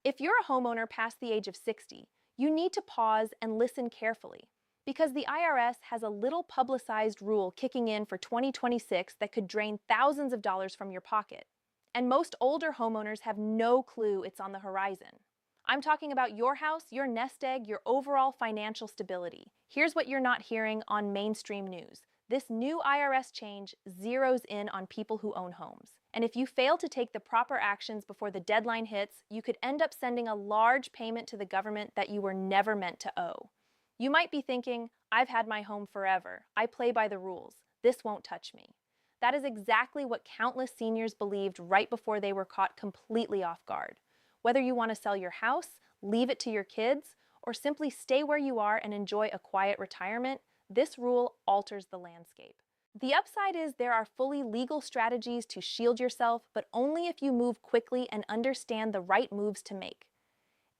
If you're a homeowner past the age of 60, you need to pause and listen carefully because the IRS has a little publicized rule kicking in for 2026 that could drain thousands of dollars from your pocket. And most older homeowners have no clue it's on the horizon. I'm talking about your house, your nest egg, your overall financial stability. Here's what you're not hearing on mainstream news. This new IRS change zeroes in on people who own homes. And if you fail to take the proper actions before the deadline hits, you could end up sending a large payment to the government that you were never meant to owe. You might be thinking, I've had my home forever. I play by the rules. This won't touch me. That is exactly what countless seniors believed right before they were caught completely off guard. Whether you want to sell your house, leave it to your kids, or simply stay where you are and enjoy a quiet retirement, this rule alters the landscape. The upside is there are fully legal strategies to shield yourself, but only if you move quickly and understand the right moves to make.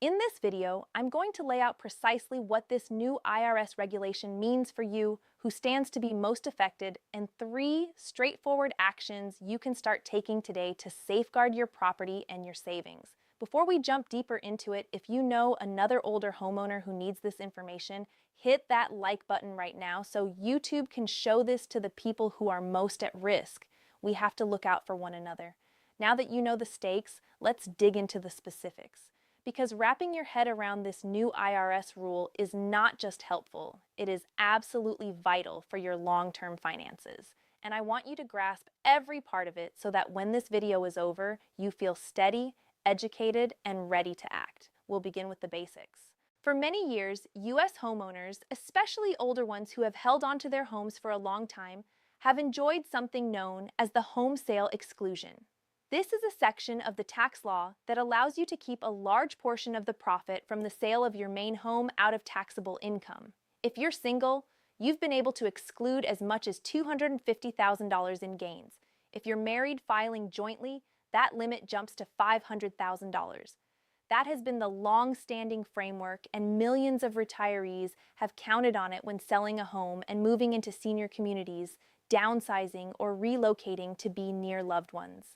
In this video, I'm going to lay out precisely what this new IRS regulation means for you, who stands to be most affected, and 3 straightforward actions you can start taking today to safeguard your property and your savings. Before we jump deeper into it, if you know another older homeowner who needs this information, hit that like button right now so YouTube can show this to the people who are most at risk. We have to look out for one another. Now that you know the stakes, let's dig into the specifics. Because wrapping your head around this new IRS rule is not just helpful, it is absolutely vital for your long-term finances. And I want you to grasp every part of it so that when this video is over, you feel steady, educated, and ready to act. We'll begin with the basics. For many years, U.S. homeowners, especially older ones who have held onto their homes for a long time, have enjoyed something known as the home sale exclusion. This is a section of the tax law that allows you to keep a large portion of the profit from the sale of your main home out of taxable income. If you're single, you've been able to exclude as much as $250,000 in gains. If you're married filing jointly, that limit jumps to $500,000. That has been the long-standing framework, and millions of retirees have counted on it when selling a home and moving into senior communities, downsizing, or relocating to be near loved ones.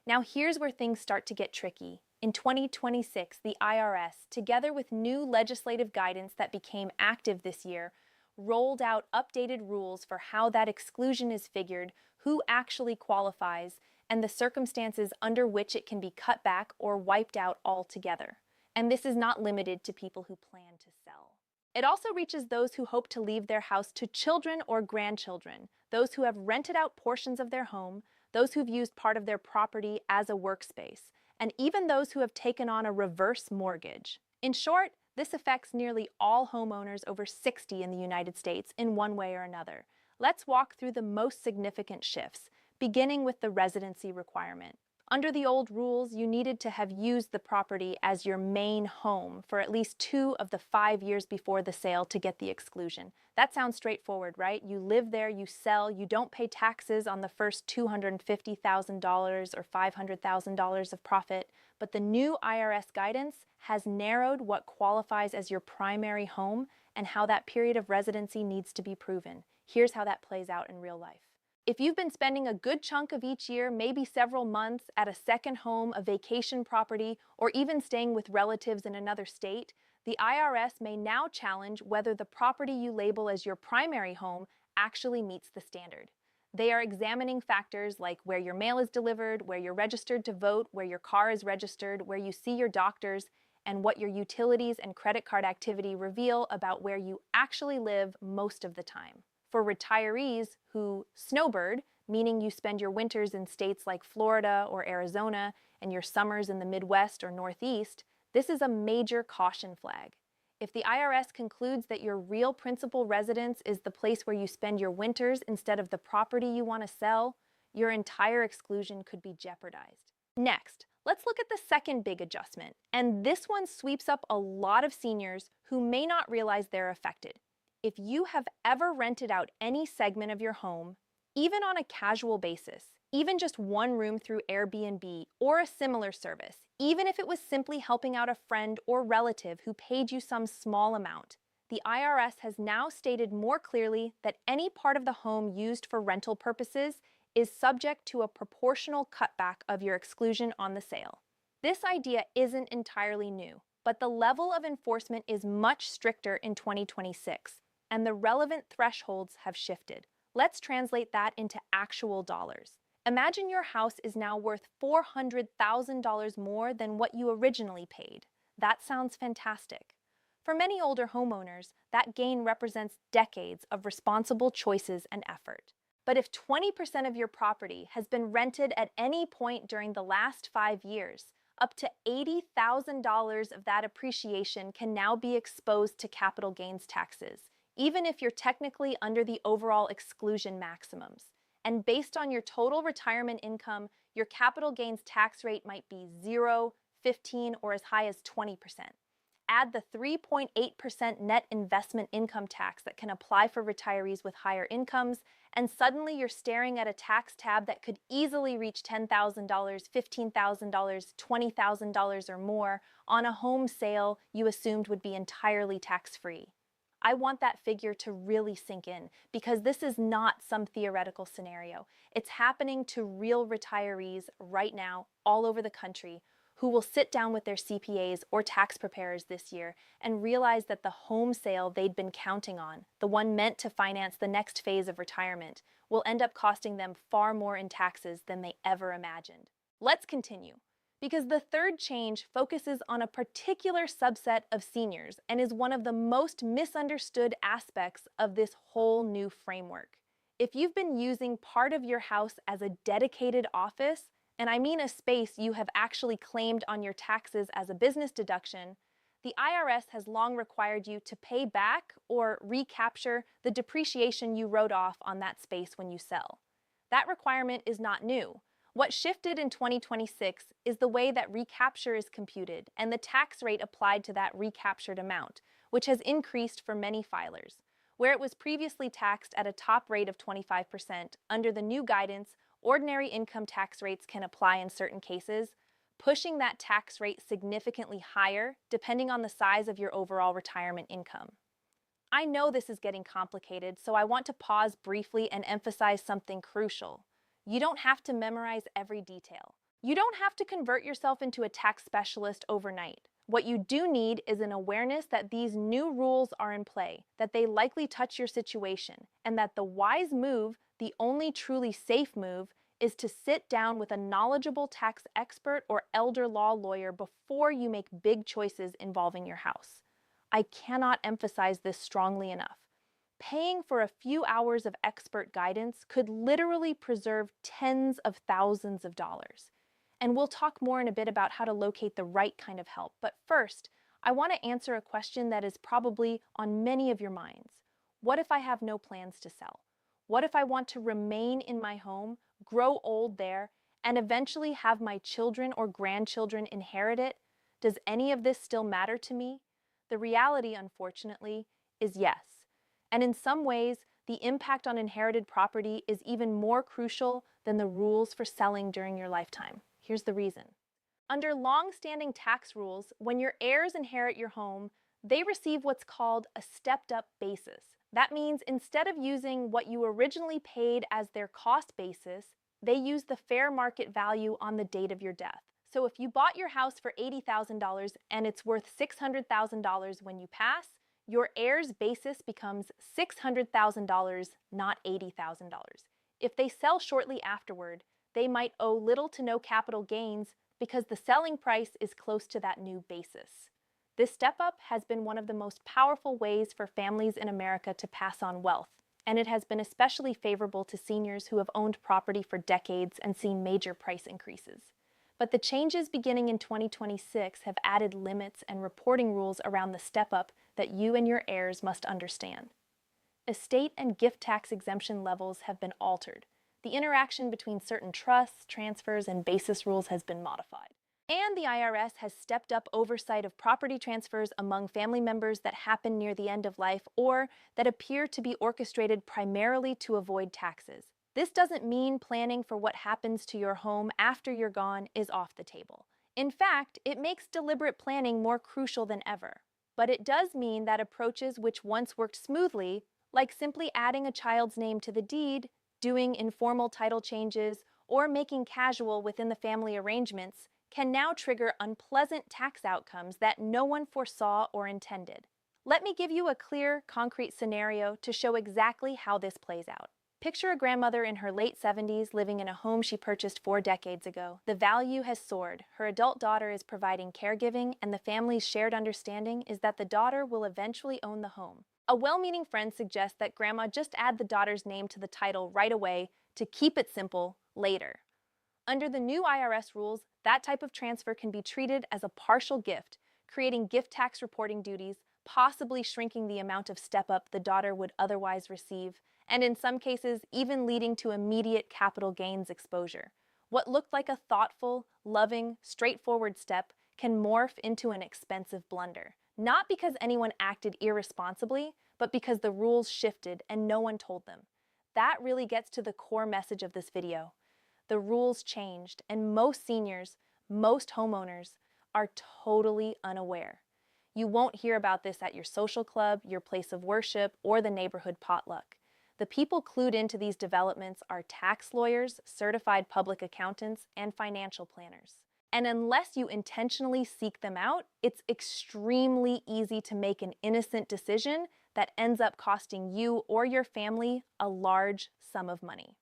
Now here's where things start to get tricky. In 2026, the IRS, together with new legislative guidance that became active this year, rolled out updated rules for how that exclusion is figured, who actually qualifies, and the circumstances under which it can be cut back or wiped out altogether. And this is not limited to people who plan to sell. It also reaches those who hope to leave their house to children or grandchildren, those who have rented out portions of their home, those who've used part of their property as a workspace, and even those who have taken on a reverse mortgage. In short, this affects nearly all homeowners over 60 in the United States in one way or another. Let's walk through the most significant shifts, beginning with the residency requirement. Under the old rules, you needed to have used the property as your main home for at least 2 of the 5 years before the sale to get the exclusion. That sounds straightforward, right? You live there, you sell, you don't pay taxes on the first $250,000 or $500,000 of profit. But the new IRS guidance has narrowed what qualifies as your primary home and how that period of residency needs to be proven. Here's how that plays out in real life. If you've been spending a good chunk of each year, maybe several months, at a second home, a vacation property, or even staying with relatives in another state, the IRS may now challenge whether the property you label as your primary home actually meets the standard. They are examining factors like where your mail is delivered, where you're registered to vote, where your car is registered, where you see your doctors, and what your utilities and credit card activity reveal about where you actually live most of the time. For retirees who snowbird, meaning you spend your winters in states like Florida or Arizona and your summers in the Midwest or Northeast, this is a major caution flag. If the IRS concludes that your real principal residence is the place where you spend your winters instead of the property you want to sell, your entire exclusion could be jeopardized. Next, let's look at the second big adjustment, and this one sweeps up a lot of seniors who may not realize they're affected. If you have ever rented out any segment of your home, even on a casual basis, even just one room through Airbnb or a similar service, even if it was simply helping out a friend or relative who paid you some small amount, the IRS has now stated more clearly that any part of the home used for rental purposes is subject to a proportional cutback of your exclusion on the sale. This idea isn't entirely new, but the level of enforcement is much stricter in 2026, and the relevant thresholds have shifted. Let's translate that into actual dollars. Imagine your house is now worth $400,000 more than what you originally paid. That sounds fantastic. For many older homeowners, that gain represents decades of responsible choices and effort. But if 20% of your property has been rented at any point during the last 5 years, up to $80,000 of that appreciation can now be exposed to capital gains taxes, even if you're technically under the overall exclusion maximums. And based on your total retirement income, your capital gains tax rate might be 0, 15, or as high as 20%. Add the 3.8% net investment income tax that can apply for retirees with higher incomes, and suddenly you're staring at a tax tab that could easily reach $10,000, $15,000, $20,000 or more on a home sale you assumed would be entirely tax-free. I want that figure to really sink in because this is not some theoretical scenario. It's happening to real retirees right now all over the country who will sit down with their CPAs or tax preparers this year and realize that the home sale they'd been counting on, the one meant to finance the next phase of retirement, will end up costing them far more in taxes than they ever imagined. Let's continue, because the third change focuses on a particular subset of seniors and is one of the most misunderstood aspects of this whole new framework. If you've been using part of your house as a dedicated office, and I mean a space you have actually claimed on your taxes as a business deduction, the IRS has long required you to pay back or recapture the depreciation you wrote off on that space when you sell. That requirement is not new. What shifted in 2026 is the way that recapture is computed and the tax rate applied to that recaptured amount, which has increased for many filers. Where it was previously taxed at a top rate of 25%, under the new guidance, ordinary income tax rates can apply in certain cases, pushing that tax rate significantly higher depending on the size of your overall retirement income. I know this is getting complicated, so I want to pause briefly and emphasize something crucial. You don't have to memorize every detail. You don't have to convert yourself into a tax specialist overnight. What you do need is an awareness that these new rules are in play, that they likely touch your situation, and that the wise move, the only truly safe move, is to sit down with a knowledgeable tax expert or elder law lawyer before you make big choices involving your house. I cannot emphasize this strongly enough. Paying for a few hours of expert guidance could literally preserve tens of thousands of dollars. And we'll talk more in a bit about how to locate the right kind of help. But first, I want to answer a question that is probably on many of your minds. What if I have no plans to sell? What if I want to remain in my home, grow old there, and eventually have my children or grandchildren inherit it? Does any of this still matter to me? The reality, unfortunately, is yes. And in some ways, the impact on inherited property is even more crucial than the rules for selling during your lifetime. Here's the reason. Under long-standing tax rules, when your heirs inherit your home, they receive what's called a stepped-up basis. That means instead of using what you originally paid as their cost basis, they use the fair market value on the date of your death. So if you bought your house for $80,000 and it's worth $600,000 when you pass, your heirs' basis becomes $600,000, not $80,000. If they sell shortly afterward, they might owe little to no capital gains because the selling price is close to that new basis. This step-up has been one of the most powerful ways for families in America to pass on wealth, and it has been especially favorable to seniors who have owned property for decades and seen major price increases. But the changes beginning in 2026 have added limits and reporting rules around the step-up that you and your heirs must understand. Estate and gift tax exemption levels have been altered. The interaction between certain trusts, transfers, and basis rules has been modified. And the IRS has stepped up oversight of property transfers among family members that happen near the end of life or that appear to be orchestrated primarily to avoid taxes. This doesn't mean planning for what happens to your home after you're gone is off the table. In fact, it makes deliberate planning more crucial than ever. But it does mean that approaches which once worked smoothly, like simply adding a child's name to the deed, doing informal title changes, or making casual within the family arrangements, can now trigger unpleasant tax outcomes that no one foresaw or intended. Let me give you a clear, concrete scenario to show exactly how this plays out. Picture a grandmother in her late 70s living in a home she purchased 4 decades ago. The value has soared. Her adult daughter is providing caregiving, and the family's shared understanding is that the daughter will eventually own the home. A well-meaning friend suggests that grandma just add the daughter's name to the title right away to keep it simple later. Under the new IRS rules, that type of transfer can be treated as a partial gift, creating gift tax reporting duties, possibly shrinking the amount of step-up the daughter would otherwise receive, and in some cases, even leading to immediate capital gains exposure. What looked like a thoughtful, loving, straightforward step can morph into an expensive blunder. Not because anyone acted irresponsibly, but because the rules shifted and no one told them. That really gets to the core message of this video. The rules changed, and most seniors, most homeowners, are totally unaware. You won't hear about this at your social club, your place of worship, or the neighborhood potluck. The people clued into these developments are tax lawyers, certified public accountants, and financial planners. And unless you intentionally seek them out, it's extremely easy to make an innocent decision that ends up costing you or your family a large sum of money.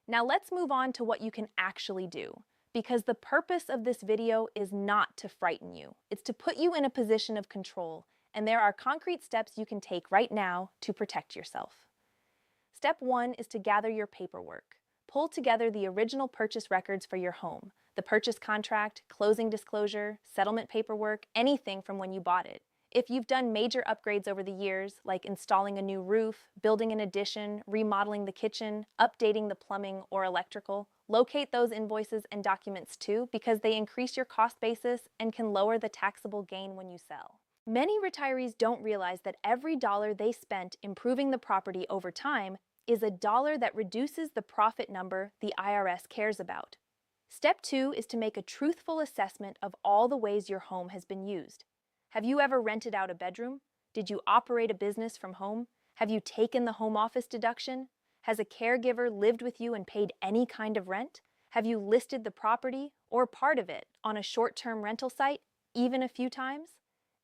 Now let's move on to what you can actually do, because the purpose of this video is not to frighten you. It's to put you in a position of control, and there are concrete steps you can take right now to protect yourself. Step 1 is to gather your paperwork. Pull together the original purchase records for your home, the purchase contract, closing disclosure, settlement paperwork, anything from when you bought it. If you've done major upgrades over the years, like installing a new roof, building an addition, remodeling the kitchen, updating the plumbing or electrical, locate those invoices and documents too, because they increase your cost basis and can lower the taxable gain when you sell. Many retirees don't realize that every dollar they spent improving the property over time is a dollar that reduces the profit number the IRS cares about. Step 2 is to make a truthful assessment of all the ways your home has been used. Have you ever rented out a bedroom? Did you operate a business from home? Have you taken the home office deduction? Has a caregiver lived with you and paid any kind of rent? Have you listed the property, or part of it, on a short-term rental site, even a few times?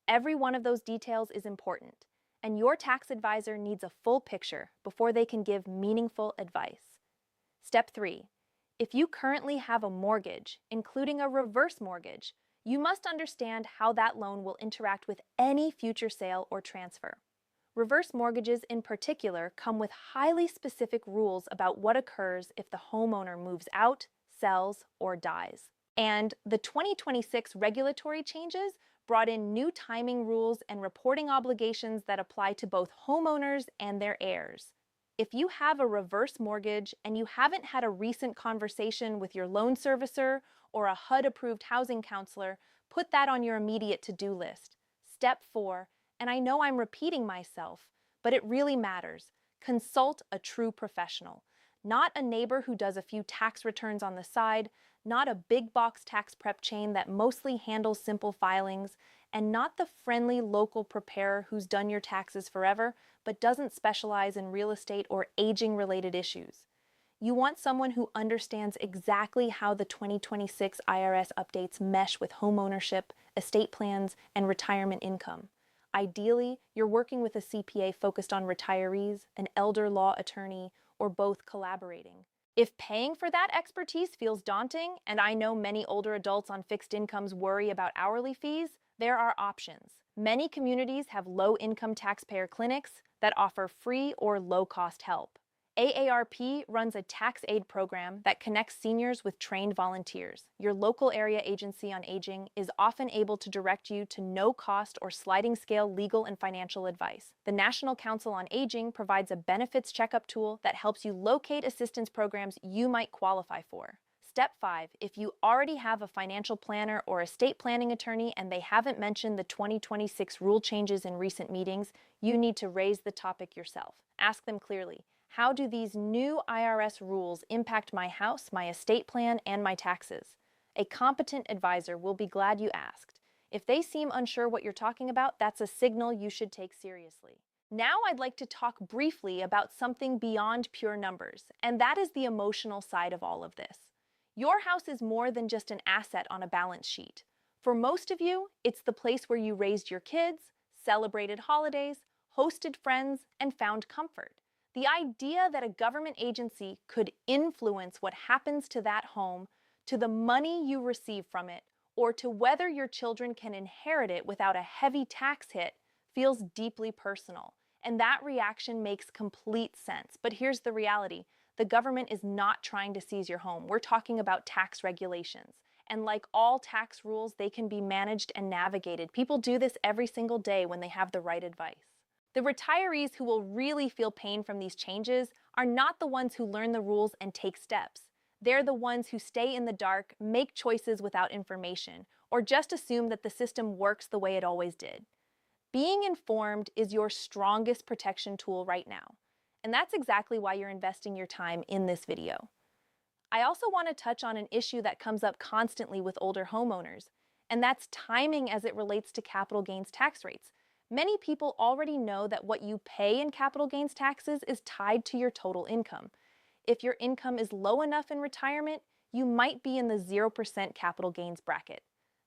Every one of those details is important, and your tax advisor needs a full picture before they can give meaningful advice. Step 3. If you currently have a mortgage, including a reverse mortgage, you must understand how that loan will interact with any future sale or transfer. Reverse mortgages in particular come with highly specific rules about what occurs if the homeowner moves out, sells, or dies. And the 2026 regulatory changes brought in new timing rules and reporting obligations that apply to both homeowners and their heirs. If you have a reverse mortgage and you haven't had a recent conversation with your loan servicer or a HUD-approved housing counselor, put that on your immediate to-do list. Step 4, and I know I'm repeating myself, but it really matters. Consult a true professional. Not a neighbor who does a few tax returns on the side, not a big box tax prep chain that mostly handles simple filings, and not the friendly local preparer who's done your taxes forever but doesn't specialize in real estate or aging-related issues. You want someone who understands exactly how the 2026 IRS updates mesh with homeownership, estate plans, and retirement income. Ideally, you're working with a CPA focused on retirees, an elder law attorney, or both collaborating. If paying for that expertise feels daunting, and I know many older adults on fixed incomes worry about hourly fees, there are options. Many communities have low-income taxpayer clinics that offer free or low-cost help. AARP runs a tax aid program that connects seniors with trained volunteers. Your local area agency on aging is often able to direct you to no-cost or sliding-scale legal and financial advice. The National Council on Aging provides a benefits checkup tool that helps you locate assistance programs you might qualify for. Step 5. If you already have a financial planner or estate planning attorney and they haven't mentioned the 2026 rule changes in recent meetings, you need to raise the topic yourself. Ask them clearly. How do these new IRS rules impact my house, my estate plan, and my taxes? A competent advisor will be glad you asked. If they seem unsure what you're talking about, that's a signal you should take seriously. Now I'd like to talk briefly about something beyond pure numbers, and that is the emotional side of all of this. Your house is more than just an asset on a balance sheet. For most of you, it's the place where you raised your kids, celebrated holidays, hosted friends, and found comfort. The idea that a government agency could influence what happens to that home, to the money you receive from it, or to whether your children can inherit it without a heavy tax hit feels deeply personal. And that reaction makes complete sense. But here's the reality. The government is not trying to seize your home. We're talking about tax regulations. And like all tax rules, they can be managed and navigated. People do this every single day when they have the right advice. The retirees who will really feel pain from these changes are not the ones who learn the rules and take steps. They're the ones who stay in the dark, make choices without information, or just assume that the system works the way it always did. Being informed is your strongest protection tool right now. And that's exactly why you're investing your time in this video. I also want to touch on an issue that comes up constantly with older homeowners, and that's timing as it relates to capital gains tax rates. Many people already know that what you pay in capital gains taxes is tied to your total income. If your income is low enough in retirement, you might be in the 0% capital gains bracket.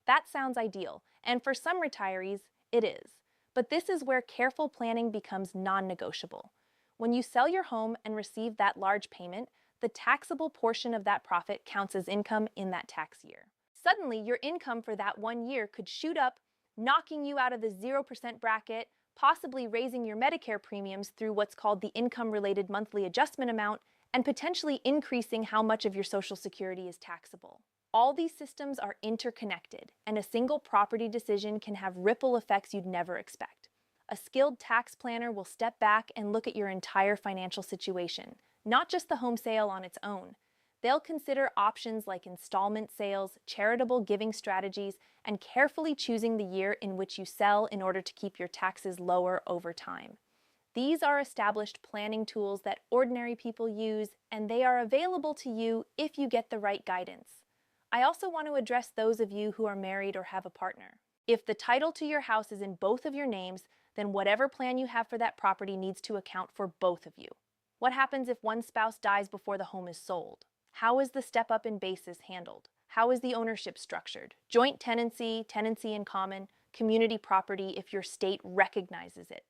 That sounds ideal, and for some retirees, it is. But this is where careful planning becomes non-negotiable. When you sell your home and receive that large payment, the taxable portion of that profit counts as income in that tax year. Suddenly, your income for that 1 year could shoot up, knocking you out of the 0% bracket, possibly raising your Medicare premiums through what's called the income-related monthly adjustment amount, and potentially increasing how much of your Social Security is taxable. All these systems are interconnected, and a single property decision can have ripple effects you'd never expect. A skilled tax planner will step back and look at your entire financial situation, not just the home sale on its own. They'll consider options like installment sales, charitable giving strategies, and carefully choosing the year in which you sell in order to keep your taxes lower over time. These are established planning tools that ordinary people use, and they are available to you if you get the right guidance. I also want to address those of you who are married or have a partner. If the title to your house is in both of your names, then whatever plan you have for that property needs to account for both of you. What happens if one spouse dies before the home is sold? How is the step-up in basis handled? How is the ownership structured? Joint tenancy, tenancy in common, community property if your state recognizes it.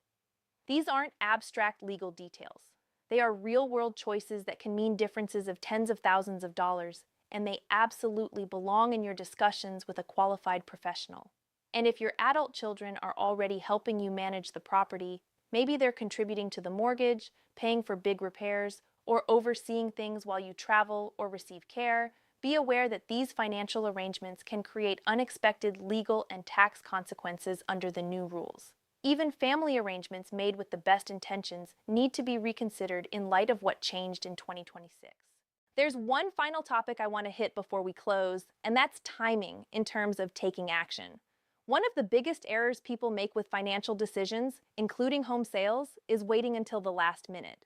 These aren't abstract legal details. They are real-world choices that can mean differences of tens of thousands of dollars, and they absolutely belong in your discussions with a qualified professional. And if your adult children are already helping you manage the property, maybe they're contributing to the mortgage, paying for big repairs, or overseeing things while you travel or receive care, be aware that these financial arrangements can create unexpected legal and tax consequences under the new rules. Even family arrangements made with the best intentions need to be reconsidered in light of what changed in 2026. There's one final topic I want to hit before we close, and that's timing in terms of taking action. One of the biggest errors people make with financial decisions, including home sales, is waiting until the last minute.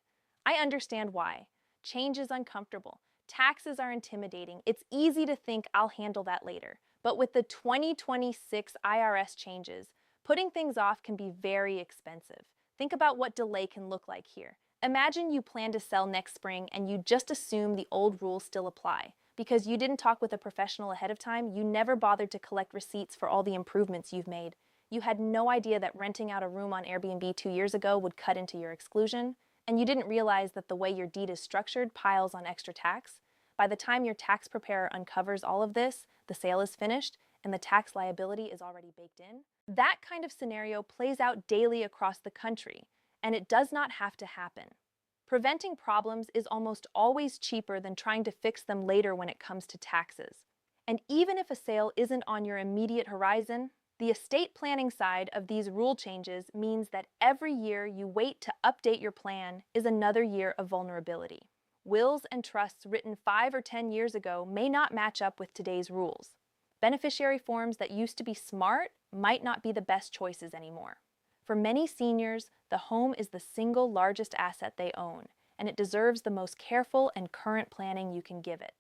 I understand why. Change is uncomfortable. Taxes are intimidating. It's easy to think I'll handle that later. But with the 2026 IRS changes, putting things off can be very expensive. Think about what delay can look like here. Imagine you plan to sell next spring and you just assume the old rules still apply. Because you didn't talk with a professional ahead of time, you never bothered to collect receipts for all the improvements you've made. You had no idea that renting out a room on Airbnb 2 years ago would cut into your exclusion. And you didn't realize that the way your deed is structured piles on extra tax. By the time your tax preparer uncovers all of this, the sale is finished and the tax liability is already baked in. That kind of scenario plays out daily across the country, and it does not have to happen. Preventing problems is almost always cheaper than trying to fix them later when it comes to taxes. And even if a sale isn't on your immediate horizon, the estate planning side of these rule changes means that every year you wait to update your plan is another year of vulnerability. Wills and trusts written 5 or 10 years ago may not match up with today's rules. Beneficiary forms that used to be smart might not be the best choices anymore. For many seniors, the home is the single largest asset they own, and it deserves the most careful and current planning you can give it.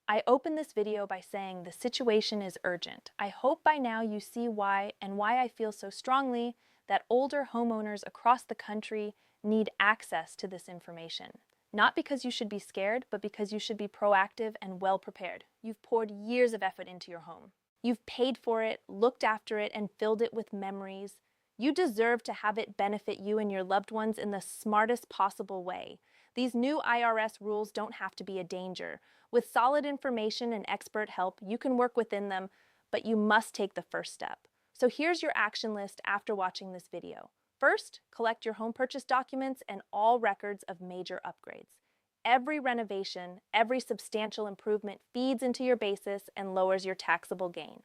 I open this video by saying the situation is urgent. I hope by now you see why and why I feel so strongly that older homeowners across the country need access to this information. Not because you should be scared, but because you should be proactive and well prepared. You've poured years of effort into your home. You've paid for it, looked after it, and filled it with memories. You deserve to have it benefit you and your loved ones in the smartest possible way. These new IRS rules don't have to be a danger. With solid information and expert help, you can work within them, but you must take the first step. So here's your action list after watching this video. First, collect your home purchase documents and all records of major upgrades. Every renovation, every substantial improvement feeds into your basis and lowers your taxable gain.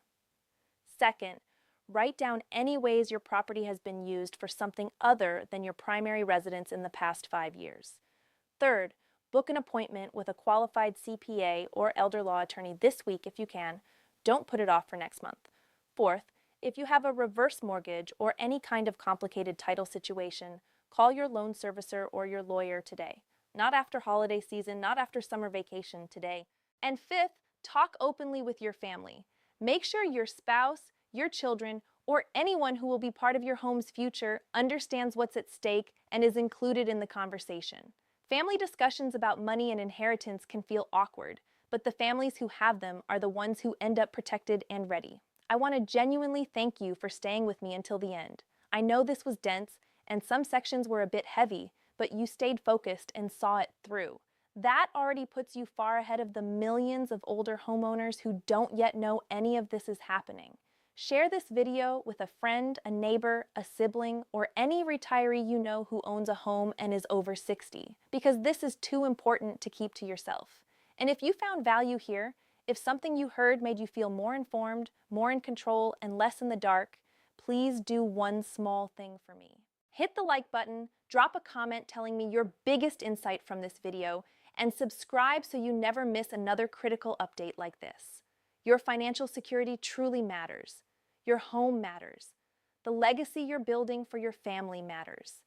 Second, write down any ways your property has been used for something other than your primary residence in the past 5 years. Third, book an appointment with a qualified CPA or elder law attorney this week if you can. Don't put it off for next month. Fourth, if you have a reverse mortgage or any kind of complicated title situation, call your loan servicer or your lawyer today. Not after holiday season, not after summer vacation, today. And fifth, talk openly with your family. Make sure your spouse, your children, or anyone who will be part of your home's future understands what's at stake and is included in the conversation. Family discussions about money and inheritance can feel awkward, but the families who have them are the ones who end up protected and ready. I want to genuinely thank you for staying with me until the end. I know this was dense, and some sections were a bit heavy, but you stayed focused and saw it through. That already puts you far ahead of the millions of older homeowners who don't yet know any of this is happening. Share this video with a friend, a neighbor, a sibling, or any retiree you know who owns a home and is over 60, because this is too important to keep to yourself. And if you found value here, if something you heard made you feel more informed, more in control, and less in the dark, please do one small thing for me. Hit the like button, drop a comment telling me your biggest insight from this video, and subscribe so you never miss another critical update like this. Your financial security truly matters. Your home matters. The legacy you're building for your family matters.